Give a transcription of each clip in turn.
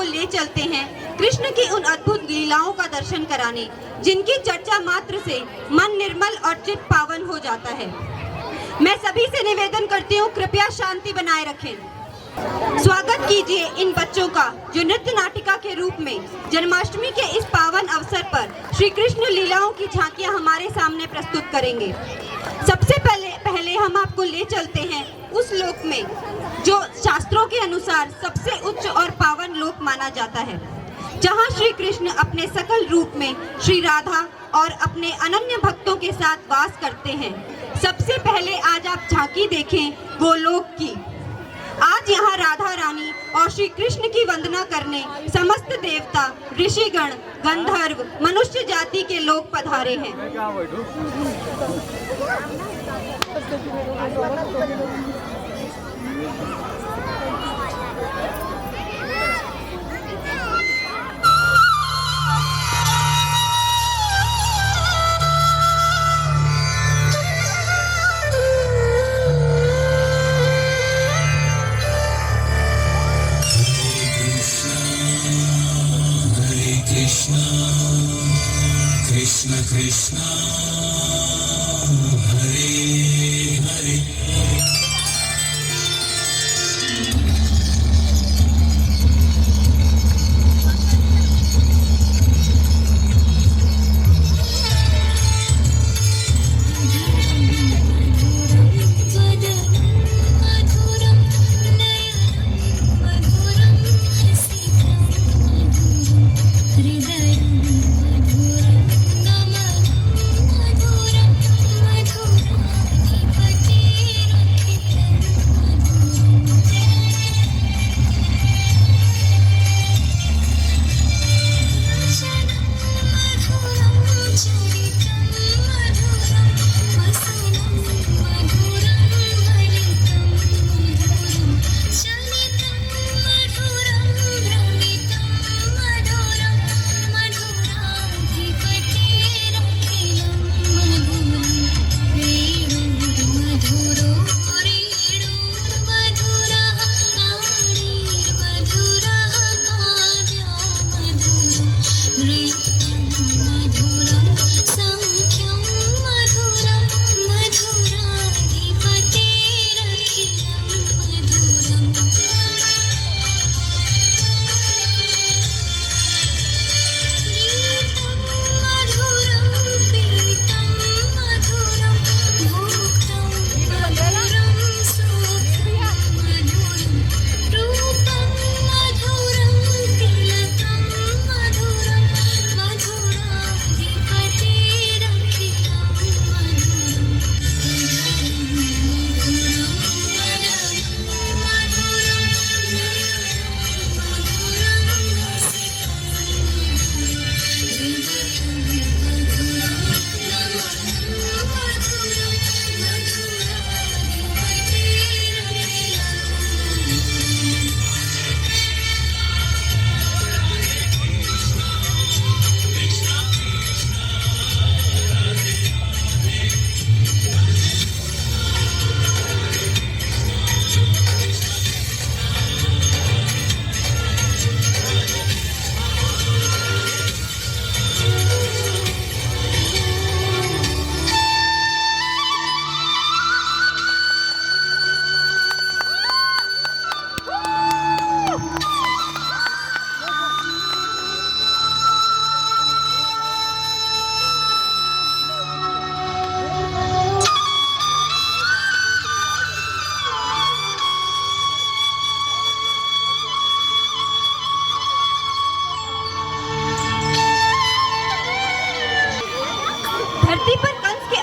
ले चलते हैं कृष्ण की उन अद्भुत लीलाओं का दर्शन कराने, जिनकी चर्चा मात्र से मन निर्मल और चित्त पावन हो जाता है। मैं सभी से निवेदन करती हूँ, कृपया शांति बनाए रखें। स्वागत कीजिए इन बच्चों का, जो नृत्य नाटिका के रूप में जन्माष्टमी के इस पावन अवसर पर श्री कृष्ण लीलाओं की झांकियां हमारे सामने प्रस्तुत करेंगे। सबसे पहले हम आपको ले चलते हैं उस लोक में जो शास्त्रों के अनुसार सबसे उच्च और पावन लोक माना जाता है, जहां श्री कृष्ण अपने सकल रूप में श्री राधा और अपने अनन्य भक्तों के साथ वास करते हैं। सबसे पहले आज आप झांकी देखें गोलोक की। आज यहाँ राधा रानी और श्री कृष्ण की वंदना करने समस्त देवता, ऋषिगण, गंधर्व, मनुष्य जाति के लोग पधारे हैं। Krishna Krishna Hare Hare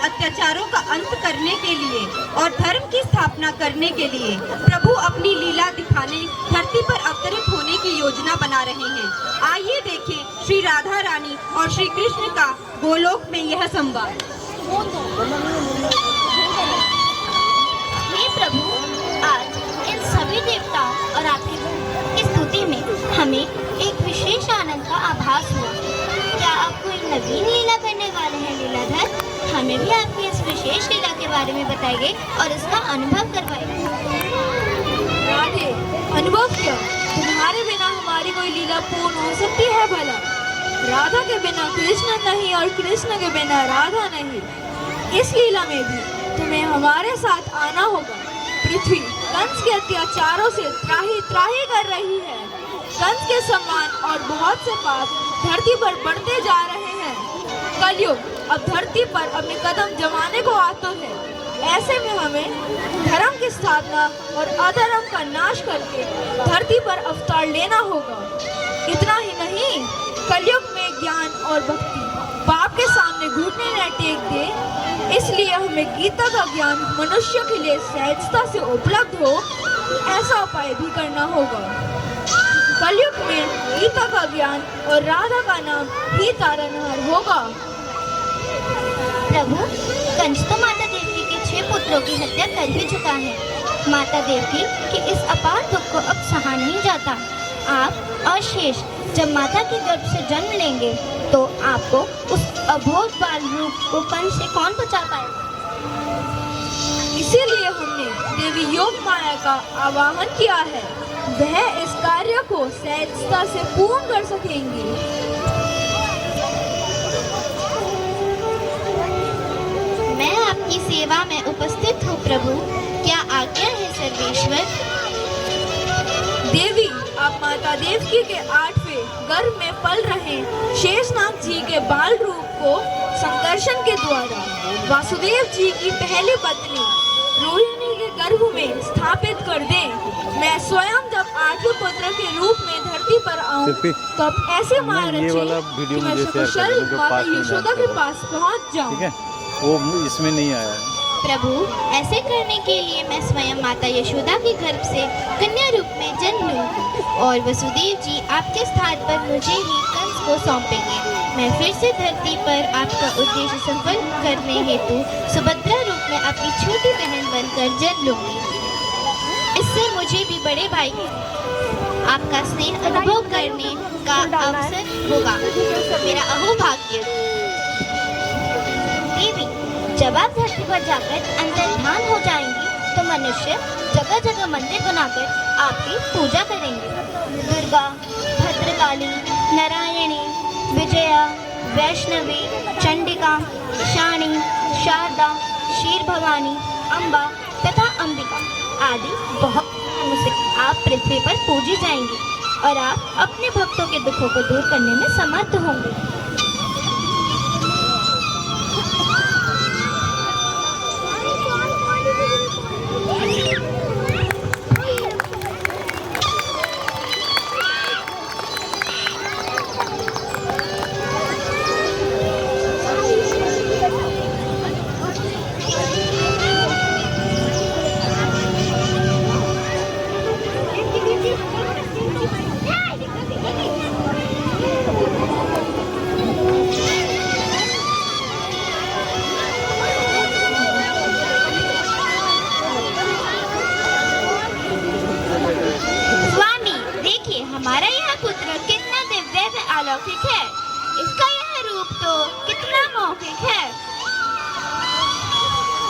अत्याचारों का अंत करने के लिए और धर्म की स्थापना करने के लिए प्रभु अपनी लीला दिखाने धरती पर अवतरित होने की योजना बना रहे हैं। आइए देखें श्री राधा रानी और श्री कृष्ण का गोलोक में यह संवाद। हे प्रभु, आज इन सभी देवताओं और आपकी की स्तुति में हमें एक विशेष आनंद का आभास हुआ। क्या आप कोई नवीन लीला करने वाले हैं लीलाधर? हमें भी आपकी इस विशेष लीला के बारे में बताइए और इसका अनुभव करवाइए। राधे, अनुभव क्या? तुम्हारे बिना हमारी हमारी कोई लीला पूर्ण हो सकती है भला? राधा के बिना कृष्ण नहीं और कृष्ण के बिना राधा नहीं। इस लीला में भी तुम्हें हमारे साथ आना होगा। पृथ्वी कंस के अत्याचारों से त्राही त्राही कर रही है। कंस के सम्मान और बहुत से पाप धरती पर बढ़ते जा रहे हैं। कलयुग अब धरती पर अपने कदम जमाने को आता है। ऐसे में हमें धर्म की स्थापना और अधर्म का नाश करके धरती पर अवतार लेना होगा। इतना ही नहीं, कलयुग में ज्ञान और भक्ति पाप के सामने घुटने न टेक दे, इसलिए हमें गीता का ज्ञान मनुष्य के लिए सहजता से उपलब्ध हो, ऐसा उपाय भी करना होगा। कलयुग में गीता का ज्ञान और राधा का नाम ही तारनहार होगा। प्रभु, कंस तो माता देवकी के 6 पुत्रों की हत्या कर ही चुका है। माता देवकी के इस अपार दुख को अब सहा नहीं जाता। आप और शेष जब माता के गर्भ से जन्म लेंगे तो आपको उस अबोध बाल रूप को कंस से कौन बचा पाएगा? इसीलिए हमने देवी योग माया का आवाहन किया है। वह इस कार्य को सहजता से पूर्ण कर सकेंगी। मैं आपकी सेवा में उपस्थित हूँ प्रभु। क्या आज्ञा है सर्वेश्वर? देवी, आप माता देवकी के 8वें गर्भ में पल रहे शेषनाग जी के बाल रूप को संकर्षण के द्वारा वासुदेव जी की पहली पत्नी रोहिणी के गर्भ में स्थापित कर दें। मैं स्वयं जब 8वें पुत्र के रूप में धरती पर आऊं तब ऐसे मार रचे कि मैं सकुशल माता यशोदा के पास पहुंच जाऊं। ठीक है, वो इसमें नहीं आया है। प्रभु, ऐसे करने के लिए मैं स्वयं माता यशोदा के गर्भ से कन्या रूप में जन्म लूंगी और वसुदेव जी आपके स्थान पर मुझे ही कंस को सौंपेंगे। मैं फिर से धरती पर आपका उद्देश्य सफल करने हेतु सुभद्रा रूप में अपनी छोटी बहन बनकर जन्म लूंगी। इससे मुझे भी बड़े भाई आपका स्नेह अनुभव करने का अवसर होगा। मेरा अहोभाग्य। देवी, जब आप धरती पर जाकर अंतर्धान हो जाएंगी तो मनुष्य जगह जगह मंदिर बनाकर आपकी पूजा करेंगे। दुर्गा, भद्रकाली, नारायणी, विजया, वैष्णवी, चंडिका, शानी, शारदा, क्षीर भवानी, अम्बा तथा अंबिका आदि बहुत नामों से आप पृथ्वी पर पूजी जाएंगी और आप अपने भक्तों के दुखों को दूर करने में समर्थ होंगे। हमारा यह पुत्र कितना दिव्य व अलौकिक है। इसका यह रूप तो कितना मौखिक है।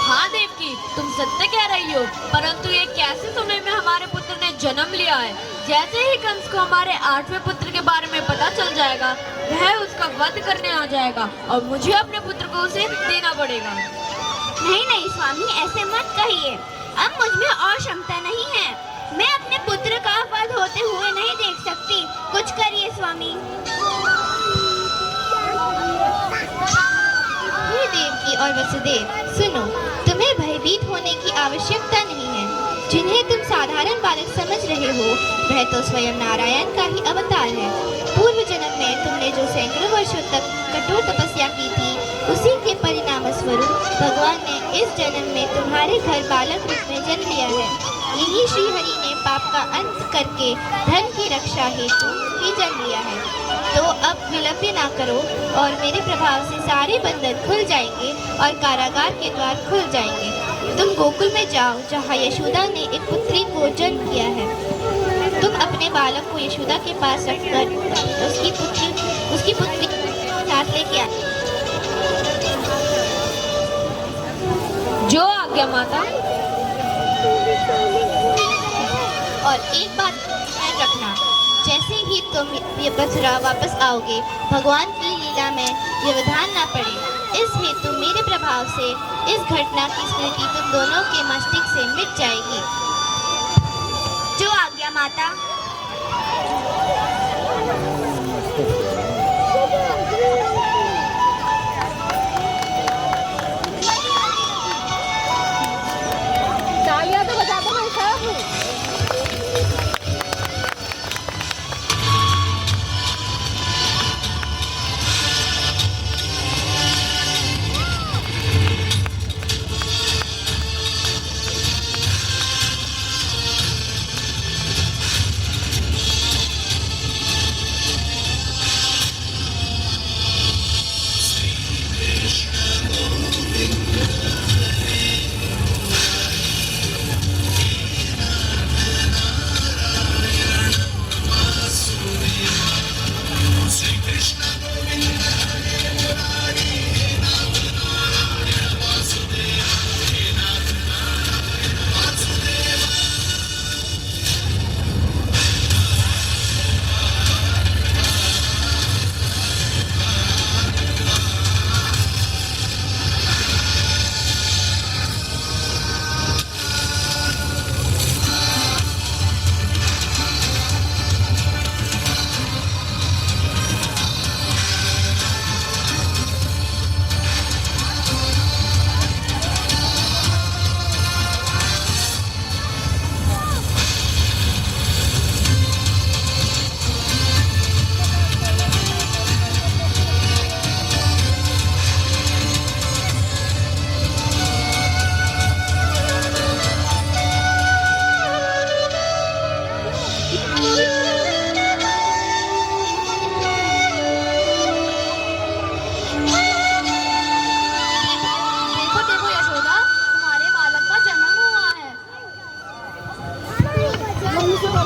हाँ देवकी, तुम सत्य कह रही हो, परंतु ये कैसे समय में हमारे पुत्र ने जन्म लिया है। जैसे ही कंस को हमारे 8वें पुत्र के बारे में पता चल जाएगा, वह उसका वध करने आ जाएगा और मुझे अपने पुत्र को उसे देना पड़ेगा। नहीं नहीं स्वामी, ऐसे मत कहिए। अब मुझ में और क्षमता नहीं है। मैं अपने पुत्र का वध होते हुए नहीं देख सकती। कुछ करिए स्वामी। हे देवकी और वसुदेव, सुनो, तुम्हें भयभीत होने की आवश्यकता नहीं है। जिन्हें तुम साधारण बालक समझ रहे हो, वह तो स्वयं नारायण का ही अवतार है। पूर्व जन्म में तुमने जो सैकड़ों वर्षों तक कठोर तपस्या की थी, उसी के परिणाम स्वरूप भगवान ने इस जन्म में तुम्हारे घर बालक रूप में जन्म लिया है। यही श्री हरि ने पाप का अंत करके धन की रक्षा हेतु ही जन्म लिया है। तो अब विलंब ना करो और मेरे प्रभाव से सारे बंधन खुल जाएंगे और कारागार के द्वार खुल जाएंगे। तुम गोकुल में जाओ, जहाँ यशोदा ने एक पुत्री को जन्म दिया है। तुम अपने बालक को यशोदा के पास रखकर उसकी पुत्री साथ लेके आए। जो आज्ञा माता। और एक बात ध्यान रखना, जैसे ही तुम ये मथुरा वापस आओगे, भगवान की लीला में व्यवधान न पड़े, इस हेतु मेरे प्रभाव से इस घटना की स्मृति तुम दोनों के मस्तिष्क से मिट जाएगी। जो आज्ञा माता। तालियां तो बजा दो भाई साहब।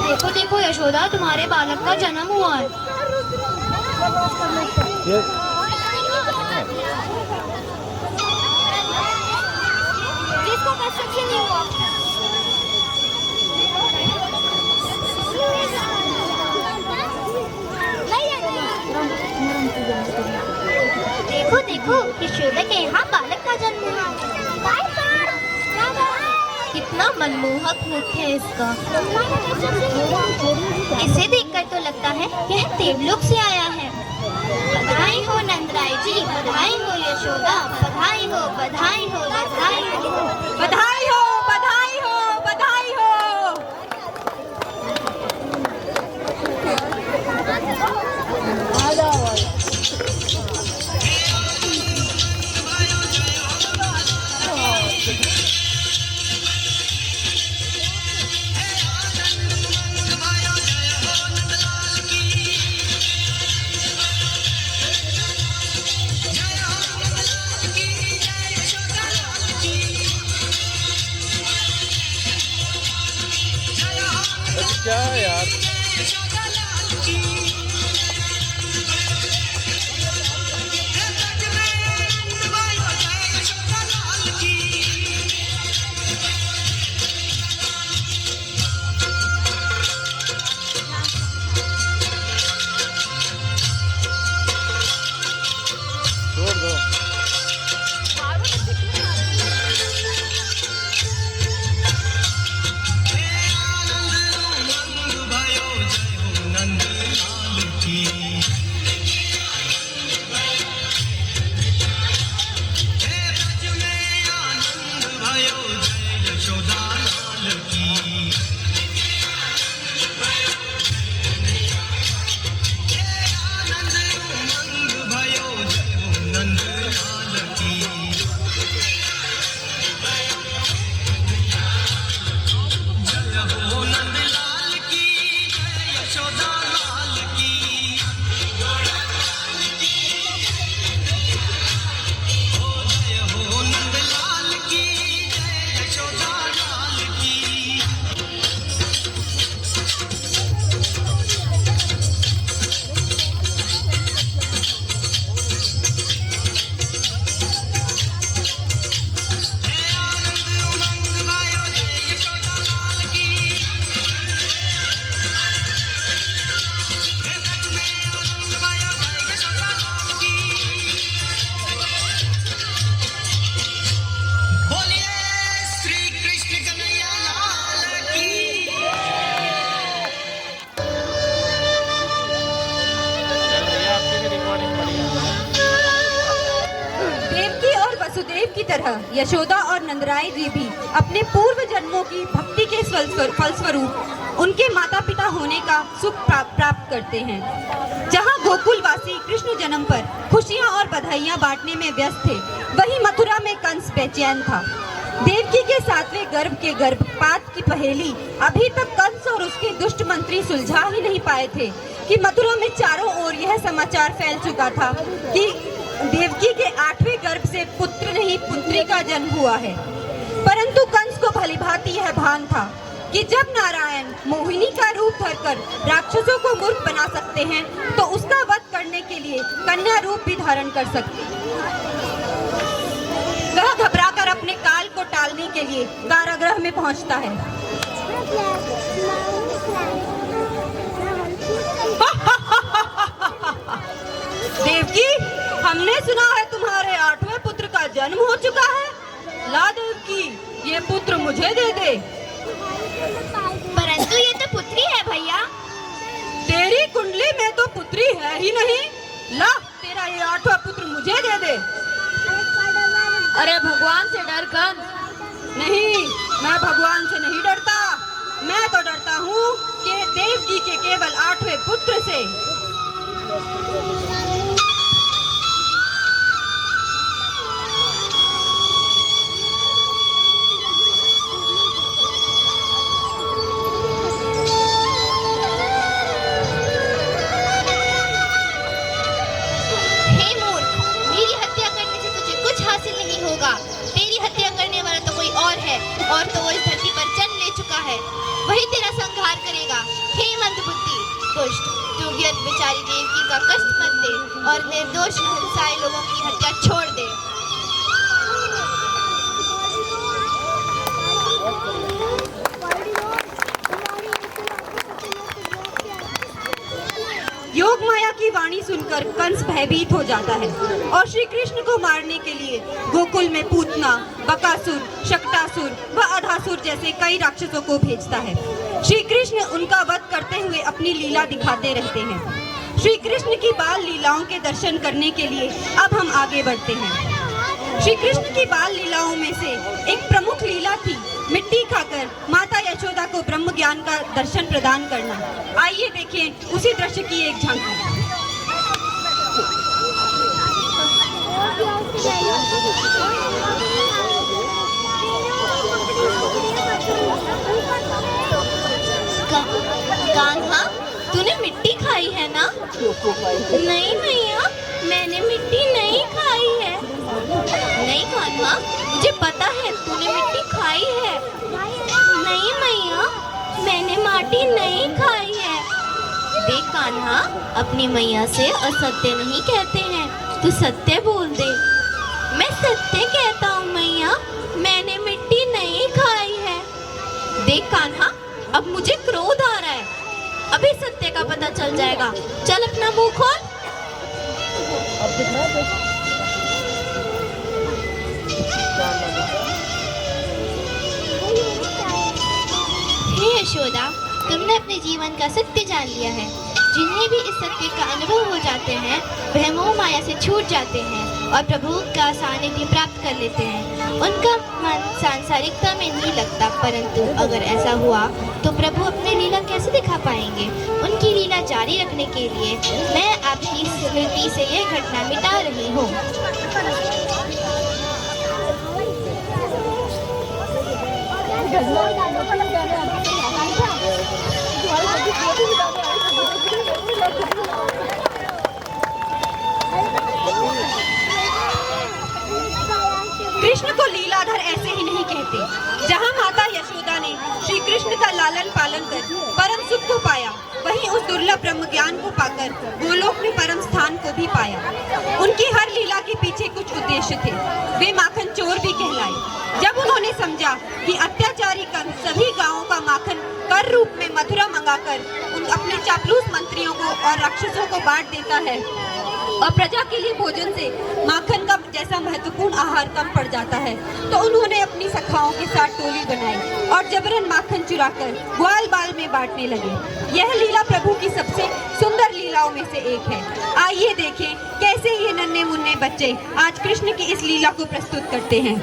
देखो देखो यशोदा, तुम्हारे बालक का जन्म हुआ है। किसको कंस्ट्रक्शन नहीं हुआ? देखो देखो, यशोदा के यहाँ बालक का जन्म हुआ। कितना मनमोहक मुख है इसका। इसे देखकर तो लगता है यह देवलोक से आया है। बधाई हो नंदराय जी, बधाई हो यशोदा, बधाई हो, बधाई हो, बधाई हो, बधाई हो, बधाई हो, बधाई हो। क्या यार, छोड़ दो। वासुदेव की तरह यशोदा और नंदराय जी भी अपने पूर्व जन्मों की भक्ति के फलस्वरूप उनके माता पिता होने का सुख प्राप्त करते हैं। जहाँ गोकुलवासी कृष्ण जन्म पर खुशियाँ और बधाइयाँ बांटने में व्यस्त थे, वहीं मथुरा में कंस बेचैन था। देवकी के 7वें गर्भ के गर्भपात की पहेली अभी तक कंस और उसके दुष्ट मंत्री सुलझा ही नहीं पाए थे कि मथुरा में चारों ओर यह समाचार फैल चुका था कि देवकी के 8वें गर्भ से पुत्र नहीं पुत्री का जन्म हुआ है। परंतु कंस को भलीभांति यह भान था कि जब नारायण मोहिनी का रूप धरकर राक्षसों को मूर्ख बना सकते हैं, तो उसका वध करने के लिए कन्या रूप भी धारण कर सकते हैं। वह घबराकर अपने काल को टालने के लिए कारागृह में पहुंचता है। देवकी, हमने सुना है तुम्हारे 8वें पुत्र का जन्म हो चुका है। ला देवकी, ये पुत्र मुझे दे दे। परंतु ये तो पुत्री है भैया। तेरी कुंडली में तो पुत्री है ही नहीं। ला, तेरा ये 8वां पुत्र मुझे दे दे। अरे भगवान से डर कंस। नहीं, मैं भगवान से नहीं डरता। मैं तो डरता हूँ कि देवकी के केवल 8वें पुत्र से। तेरी हत्या करने वाला तो कोई और है, और तो वो इस धरती पर जन्म ले चुका है। वही तेरा संहार करेगा। हे मंदबुद्धि दुष्ट, तू व्यर्थ बेचारी देवकी का कष्ट मत दे और निर्दोष हिंसाए लोगों की हत्या छोड़ दे। योग माया की वाणी सुनकर कंस भयभीत हो जाता है और श्री कृष्ण को मारने के लिए गोकुल में पूतना, बकासुर, शक्टासुर व अधासुर जैसे कई राक्षसों को भेजता है। श्री कृष्ण उनका वध करते हुए अपनी लीला दिखाते रहते हैं। श्री कृष्ण की बाल लीलाओं के दर्शन करने के लिए अब हम आगे बढ़ते हैं। श्री कृष्ण की बाल लीलाओं में से एक प्रमुख लीला थी मिट्टी खाकर माता यशोदा को ब्रह्म ज्ञान का दर्शन प्रदान करना। आइए देखें उसी दृश्य की एक झांकी। कान्हा, तूने मिट्टी खाई है ना? नहीं भैया, मैंने मिट्टी नहीं खाई है। नहीं कान्हा, मुझे पता है तूने मिट्टी खाई है। नहीं मैया, मैंने माटी नहीं खाई है। देख कान्हा, अपनी मैया से असत्य नहीं कहते हैं, तू सत्य बोल दे। मैं सत्य कहता हूँ मैया, मैंने मिट्टी नहीं खाई है। देख कान्हा, अब मुझे क्रोध आ रहा है। अभी सत्य का पता चल जाएगा। चल अपना मुंह खोल। हे यशोदा, तुमने अपने जीवन का सत्य जान लिया है। जिन्हें भी इस सत्य का अनुभव हो जाते हैं, वह मोह माया से छूट जाते हैं और प्रभु का सानिध्य प्राप्त कर लेते हैं। उनका मन सांसारिकता में नहीं लगता, परंतु अगर ऐसा हुआ तो प्रभु अपनी लीला कैसे दिखा पाएंगे? उनकी लीला जारी रखने के लिए मैं आपकी स्मृति से यह घटना मिटा रही हूँ। कृष्ण को लीलाधर ऐसे ही नहीं कहते। जहाँ माता यशोदा ने श्री कृष्ण का लालन पालन कर परम सुख को पाया, वहीं उस दुर्लभ ब्रह्म ज्ञान को पाकर गोलोक में परम स्थान को भी पाया। उनकी हर लीला के पीछे कुछ उद्देश्य थे। वे माखन चोर भी कहलाए। जब उन्होंने समझा कि अत्याचारी कंस सभी गांवों का माखन कर रूप में मथुरा मंगाकर उन अपने चापलूस मंत्रियों को और राक्षसों को बांट देता है, और प्रजा के लिए भोजन से माखन का जैसा महत्वपूर्ण आहार कम पड़ जाता है, तो उन्होंने अपनी सखाओं के साथ टोली बनाई और जबरन माखन चुराकर ग्वाल बाल में बांटने लगे। यह लीला प्रभु की सबसे सुंदर लीलाओं में से एक है। आइए देखें कैसे ये नन्हे मुन्ने बच्चे आज कृष्ण की इस लीला को प्रस्तुत करते हैं।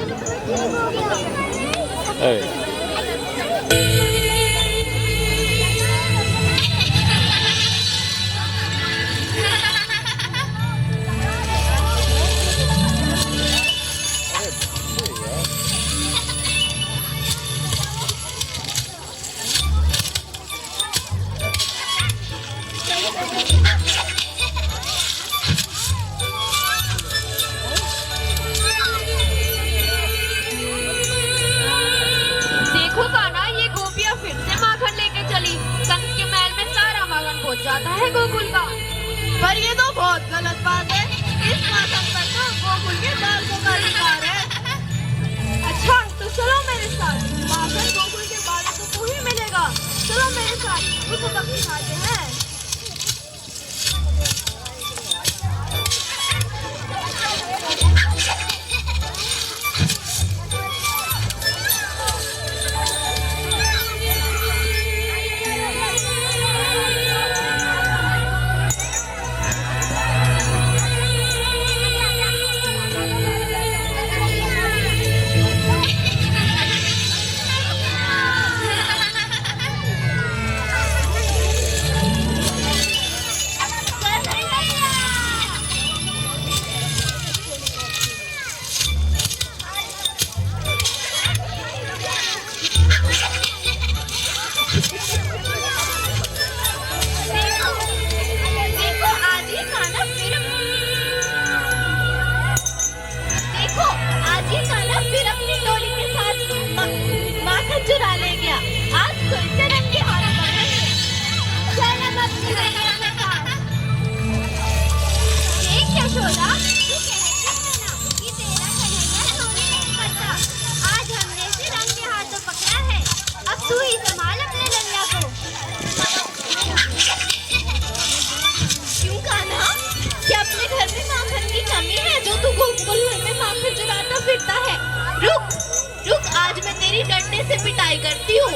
जाता है गोकुल का। पर ये तो बहुत गलत बात है। इस माखन पर तो गोकुल के बाल को का अधिकार है। अच्छा तो चलो मेरे साथ, माखन गोकुल के बालों को ही मिलेगा। चलो मेरे साथ उसको बकरी खाते हैं। चुरा ले गया। आज तो इसे रंगे हाथ पकड़ेंगे। चल अपनी रंगे के साथ। देख यशोदा, तू कहती है ना कि तेरा कन्हैया चोरी नहीं करता। आज हमने इसे रंगे हाथों पकड़ा है। अब तू ही संभाल अपने लल्ला को। क्यों कान्हा? क्या अपने घर में माखन की कमी है जो तू गोकुल भर में माखन चुराता फिरता है? रुक रुक, आज मैं तेरी डंडे से पिटाई करती हूँ।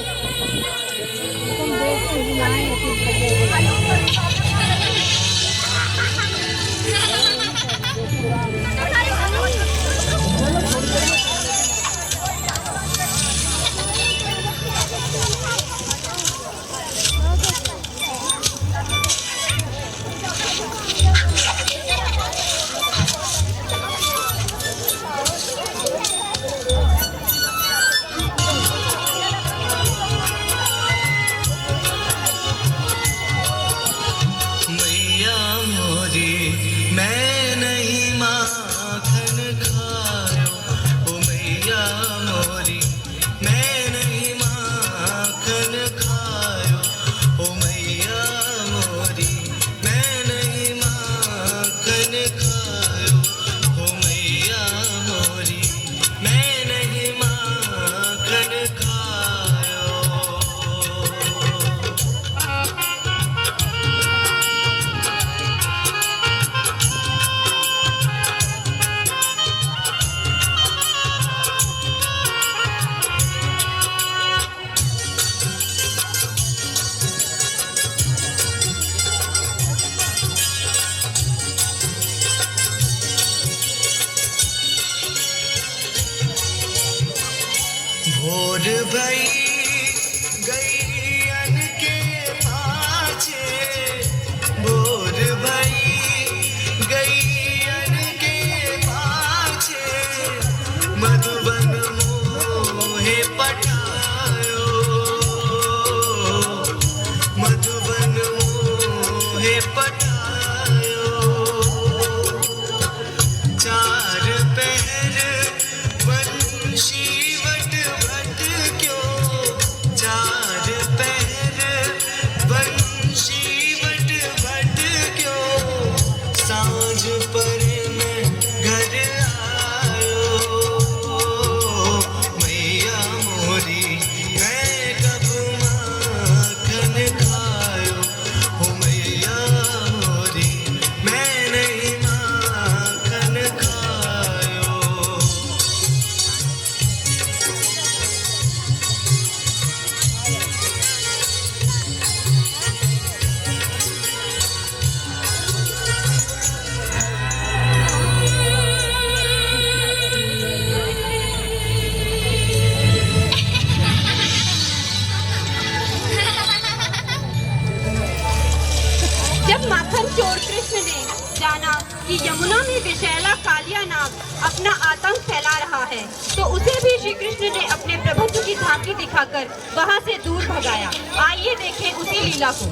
भोर भई गैयन के पाछे, भोर भई गैयन के पाछे, मधुबन मोहे पठायो, मधुबन मोहे पठायो। चार पहर बंशी भट क्यों जाना कि यमुना में विषैला कालिया नाग अपना आतंक फैला रहा है, तो उसे भी श्री कृष्ण ने अपने प्रभुत्व की झांकी दिखाकर वहां से दूर भगाया। आइए देखें उसी लीला को।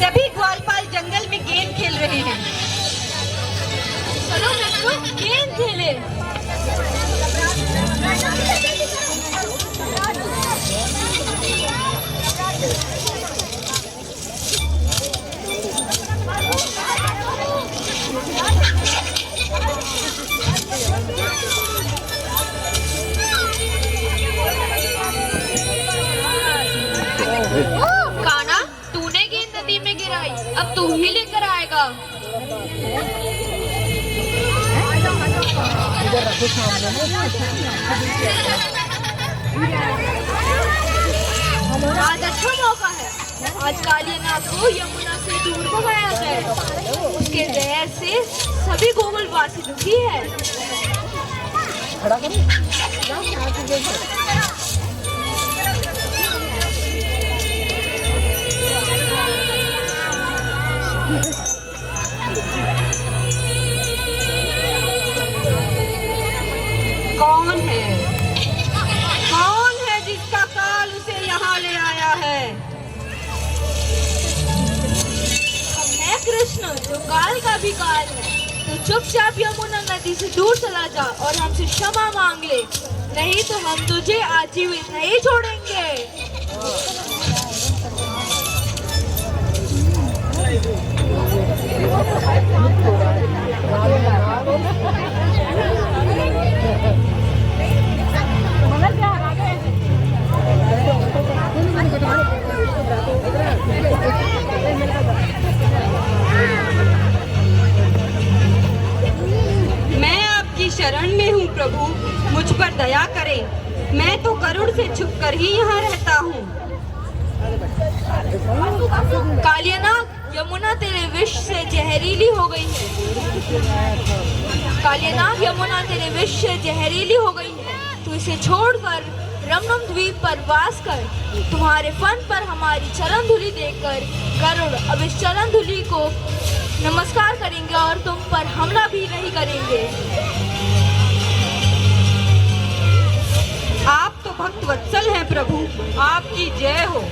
सभी ग्वालपाल जंगल में गेंद खेल रहे हैं। चलो मित्रों, गेंद खेले। कान्हा, तूने गेंद नदी में गिराई, अब तू ही लेकर आएगा। आज अच्छा मौका है, आज कालियानाग को यमुना से दूर भगाया जाए। उसके जहर से सभी गोकुलवासी दुखी है। कौन है? कौन है जिसका काल उसे यहाँ ले आया है? हम है कृष्ण, जो काल का भी काल है। तो चुपचाप यमुना नदी से दूर चला जा और हमसे क्षमा मांग ले, नहीं तो हम तुझे आजीवित नहीं छोड़ेंगे। मैं आपकी शरण में हूँ प्रभु, मुझ पर दया करें। मैं तो करुण से छुपकर ही यहाँ रहता हूँ। कालियानाग, यमुना तेरे विष से जहरीली हो गई है। कालियानाग, यमुना तेरे विष से जहरीली हो गई है। तू इसे छोड़कर रमणम द्वीप पर वास कर। तुम्हारे फन पर हमारी चरण धुली देखकर गरुड़ अब इस चरण धुली को नमस्कार करेंगे और तुम पर हमला भी नहीं करेंगे। आप तो भक्त वत्सल हैं प्रभु, आपकी जय हो।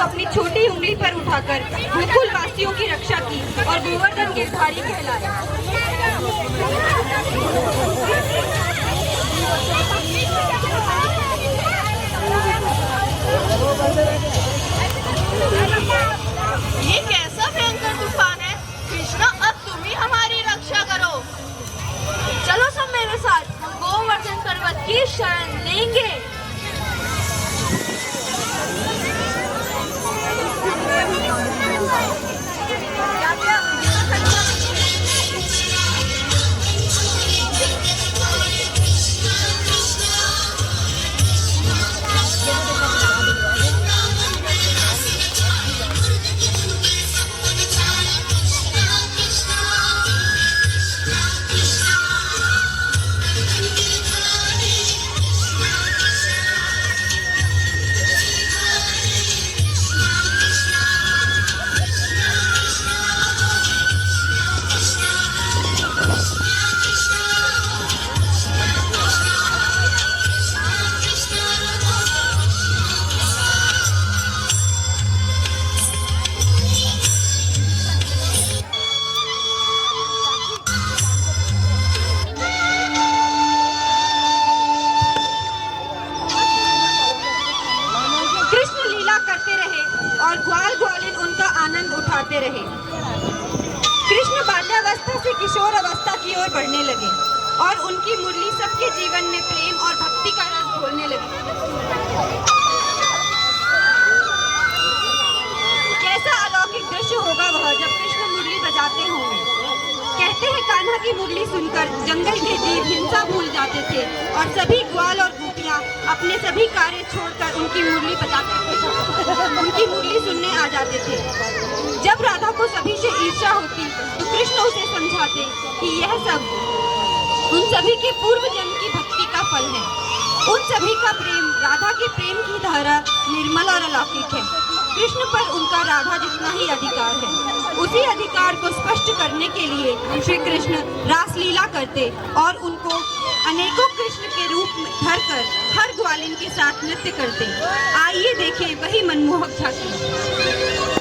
को अपनी छोटी उंगली पर उठाकर गोकुल वासियों की रक्षा की और गोवर्धन गिरधारी कहलाया। ये कैसा भयंकर तूफान है? कृष्णा, अब तुम ही हमारी रक्षा करो। चलो सब मेरे साथ, हम गोवर्धन पर्वत की शरण लेंगे। उठाते रहे। कृष्ण बाल्यावस्था से किशोर अवस्था की ओर बढ़ने लगे और उनकी मुरली सबके जीवन में प्रेम और भक्ति का रस घोलने लगी। कैसा अलौकिक दृश्य होगा वह जब कृष्ण मुरली बजाते होंगे। कहते हैं कान्हा की मुरली सुनकर जंगल के जीव हिंसा भूल जाते थे और सभी ग्वाल और गोपियां अपने सभी कार्य छोड़कर उनकी मुरली बजाते थे, उनकी मुरली सुनने आ जाते थे। जब राधा को सभी से ईर्ष्या होती तो कृष्ण उसे समझाते कि यह सब उन सभी के पूर्व जन्म की भक्ति का फल है। उन सभी का प्रेम राधा के प्रेम की धारा निर्मल और अलौकिक है। कृष्ण पर उनका राधा जितना ही अधिकार है। उसी अधिकार को स्पष्ट करने के लिए श्री कृष्ण रासलीला करते और उनको अनेकों कृष्ण के रूप में धरकर हर ग्वालिन के साथ नृत्य करते। आइए देखें वही मनमोहक झांकी।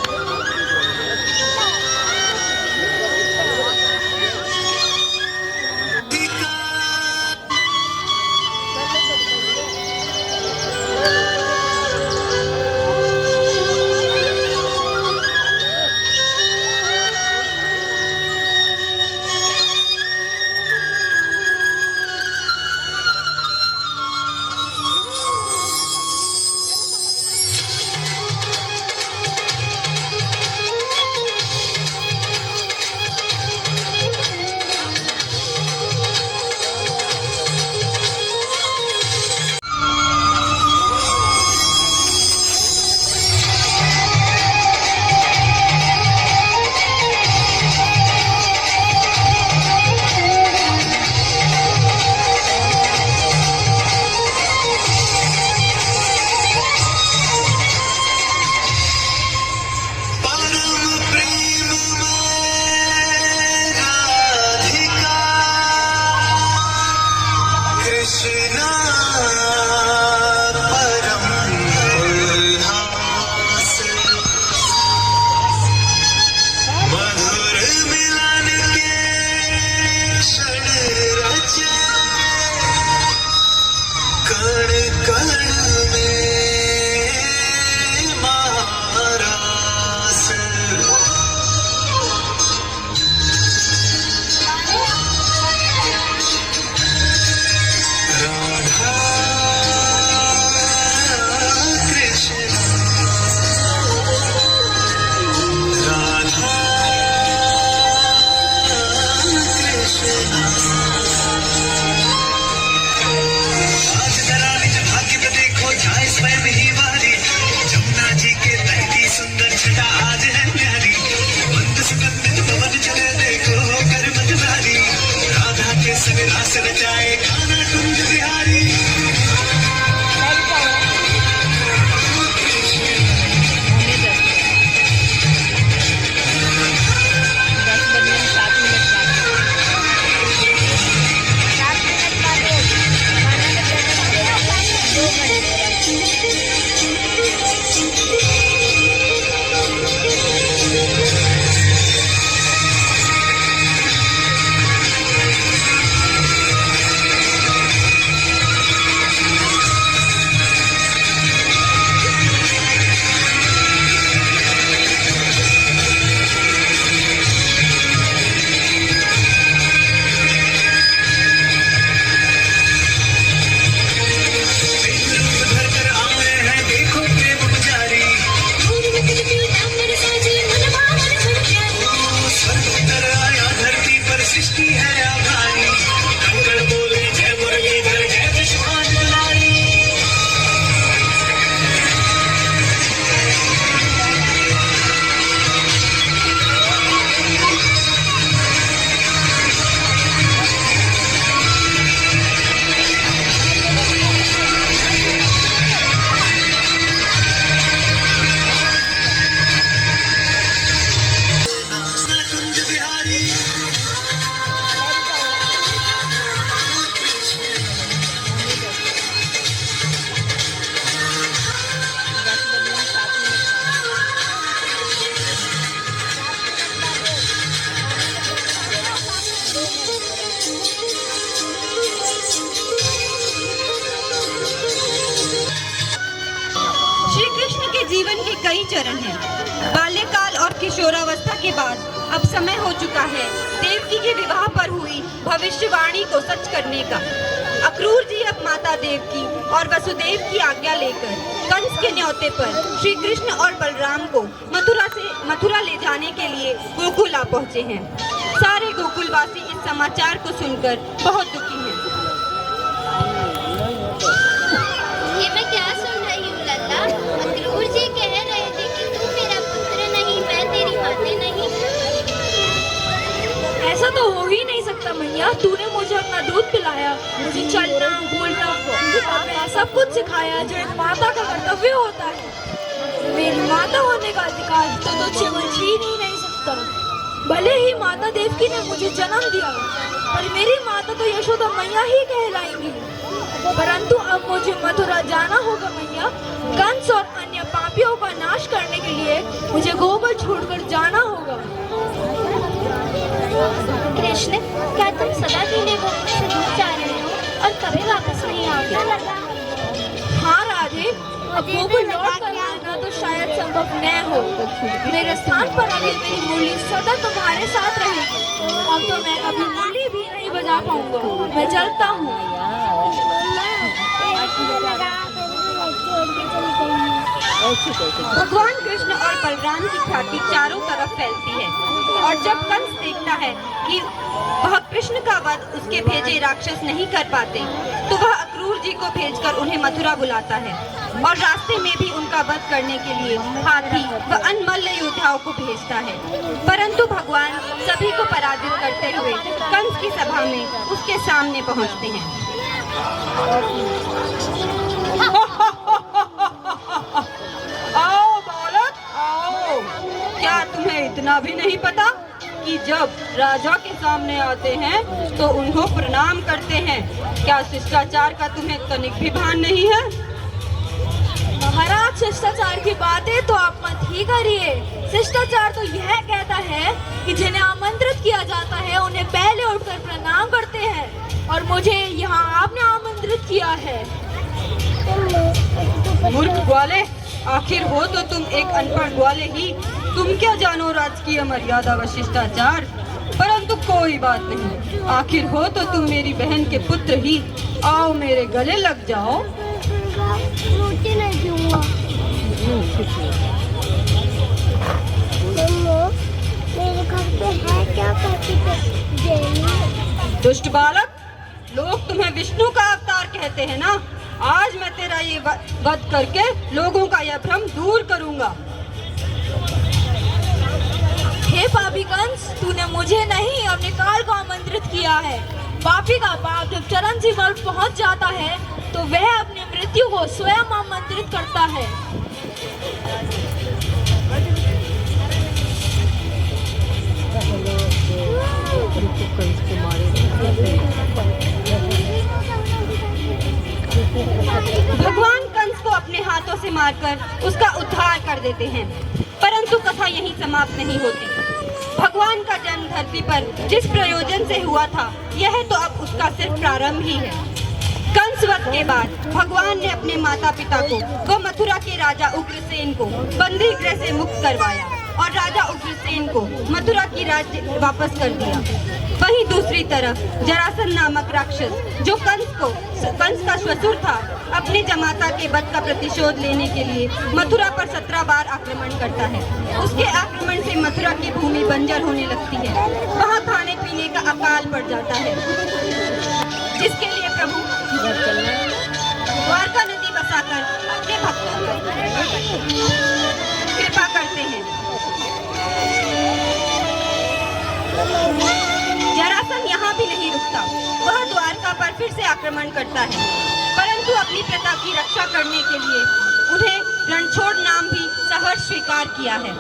कई चरण हैं। बाल्यकाल और किशोरावस्था के बाद अब समय हो चुका है देवकी के विवाह पर हुई भविष्यवाणी को सच करने का। अक्रूर जी अब माता देवकी और वसुदेव की आज्ञा लेकर कंस के न्योते पर श्री कृष्ण और बलराम को मथुरा ले जाने के लिए गोकुल आ पहुँचे हैं। सारे गोकुलवासी इस समाचार को सुनकर बहुत दुखी हैं। ये मैं क्या सुन रही हूँ लल्ला? अक्रूर जी कह रहे थे कि तू मेरा पुत्र नहीं, मैं तेरी माते नहीं। ऐसा तो हो ही नहीं सकता मैया। तूने मुझे अपना दूध पिलाया, मुझे चलना बोलना और सब कुछ सिखाया जो एक माता का कर्तव्य होता है। मेरी माता होने का अधिकार तो तुझसे कोई छीन ही नहीं सकता। भले ही माता देवकी ने मुझे जन्म दिया, पर मेरी माता तो यशोदा मैया ही कहलाएंगी। परंतु अब मुझे मथुरा जाना होगा मैया। कंस और अन्य पापियों का नाश करने के लिए मुझे गोकुल छोड़कर जाना होगा। कृष्ण, क्या तुम सदा के लिए गोकुल से दूर जा रहे हो और कभी वापस नहीं आओगे? हाँ राधे, अब गोकुल लौट कर आना तो शायद संभव न हो। मेरे स्थान पर अभी मेरी मुरली सदा तुम्हारे साथ रहेगी। अब तो मैं कभी मुरली भी नहीं बजा पाऊंगा। मैं चलता हूँ। भगवान कृष्ण और बलराम की ख्याति चारों तरफ फैलती है और जब कंस देखता है कि वह कृष्ण का वध उसके भेजे राक्षस नहीं कर पाते, तो वह अक्रूर जी को भेजकर उन्हें मथुरा बुलाता है और रास्ते में भी उनका वध करने के लिए हाथी व अन्य मल्ल योद्धाओं को भेजता है। परंतु भगवान सभी को पराजित करते हुए कंस की सभा में उसके सामने पहुंचते हैं। आओ बालक आओ, क्या तुम्हें इतना भी नहीं पता कि जब राजा के सामने आते हैं तो उनको प्रणाम करते हैं? क्या शिष्टाचार का तुम्हें तनिक भी भान नहीं है? महाराज, शिष्टाचार की बातें तो आप मत ही करिए। शिष्टाचार तो यह कहता है कि जिन्हें आमंत्रित किया जाता है उन्हें पहले उठकर प्रणाम करते हैं, और मुझे यहाँ आपने आमंत्रित किया है। मूर्ख ग्वाले, आखिर हो तो तुम एक अनपढ़ ग्वाले ही। तुम क्या जानो राजकीय मर्यादा व शिष्टाचार? परंतु कोई बात नहीं, आखिर हो तो तुम मेरी बहन के पुत्र ही। आओ मेरे गले लग जाओ। रोटी नहीं दूंगा। मेरे घर पे है क्या कहती? दुष्ट बालक, लोग तुम्हें विष्णु का अवतार कहते हैं ना। आज मैं तेरा ये वध करके लोगों का यह भ्रम दूर करूंगा। हे पापी कंस, तूने मुझे नहीं अपने काल को आमंत्रित किया है। पापी का पाप जब चरण सीमा पहुंच जाता है तो वह अपनी मृत्यु को स्वयं आमंत्रित करता है। भगवान कंस को अपने हाथों से मारकर उसका उद्धार कर देते हैं। परंतु कथा यहीं समाप्त नहीं होती। भगवान का जन्म धरती पर जिस प्रयोजन से हुआ था, यह तो अब उसका सिर्फ प्रारंभ ही है। कंस वध के बाद भगवान ने अपने माता पिता को व मथुरा के राजा उग्रसेन को बंदी गृह से मुक्त करवाया और राजा उग्रसेन को मथुरा की राज्य वापस कर दिया। वहीं दूसरी तरफ जरासंध नामक राक्षस, जो कंस का ससुर था, अपने जमाता के वध का प्रतिशोध लेने के लिए मथुरा पर 17 बार आक्रमण करता है। उसके आक्रमण से मथुरा की भूमि बंजर होने लगती है। वहाँ खाने पीने का अकाल पड़ जाता है, जिसके लिए प्रभु द्वारका नदी बसाकर अपने भक्तों पर कृपा करते हैं। जरासंध यहाँ भी नहीं रुकता। वह द्वारका पर फिर से आक्रमण करता है, परंतु अपनी प्रजा की रक्षा करने के लिए उन्हें रणछोड़ नाम भी सहर्ष स्वीकार किया है।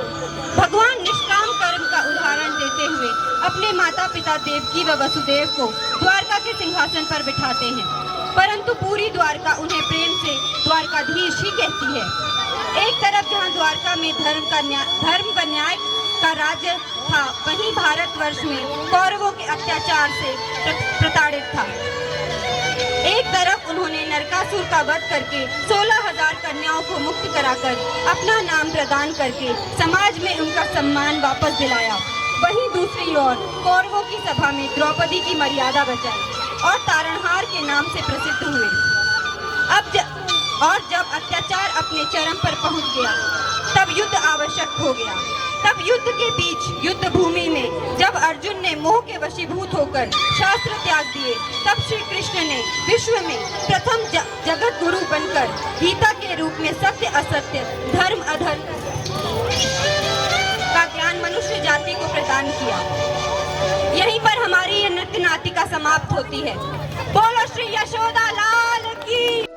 भगवान निष्काम कर्म का उदाहरण देते हुए अपने माता पिता देवकी व वसुदेव को द्वारका के सिंहासन पर बिठाते हैं, परंतु पूरी द्वारका उन्हें प्रेम से द्वारकाधीश ही कहती है। एक तरफ जहाँ द्वारका में धर्म व न्याय का राज्य था, वहीं भारतवर्ष में कौरवों के अत्याचार से प्रताड़ित था। एक तरफ उन्होंने नरकासुर महिषासुर का वध करके 16,000 कन्याओं को मुक्त कराकर अपना नाम प्रदान करके समाज में उनका सम्मान वापस दिलाया। वहीं दूसरी ओर कौरवों की सभा में द्रौपदी की मर्यादा बचाई और तारणहार के नाम से प्रसिद्ध हुए। जब अत्याचार अपने चरम पर पहुंच गया तब युद्ध आवश्यक हो गया। तब युद्ध के बीच युद्ध भूमि में जब अर्जुन ने मोह के वशीभूत होकर शास्त्र त्याग दिए, तब श्री कृष्ण ने विश्व में प्रथम जगत गुरु बनकर गीता के रूप में सत्य असत्य, धर्म अधर्म का ज्ञान मनुष्य जाति को प्रदान किया। यहीं पर हमारी ये नृत्य नाटिका समाप्त होती है। बोलो श्री यशोदा लाल की।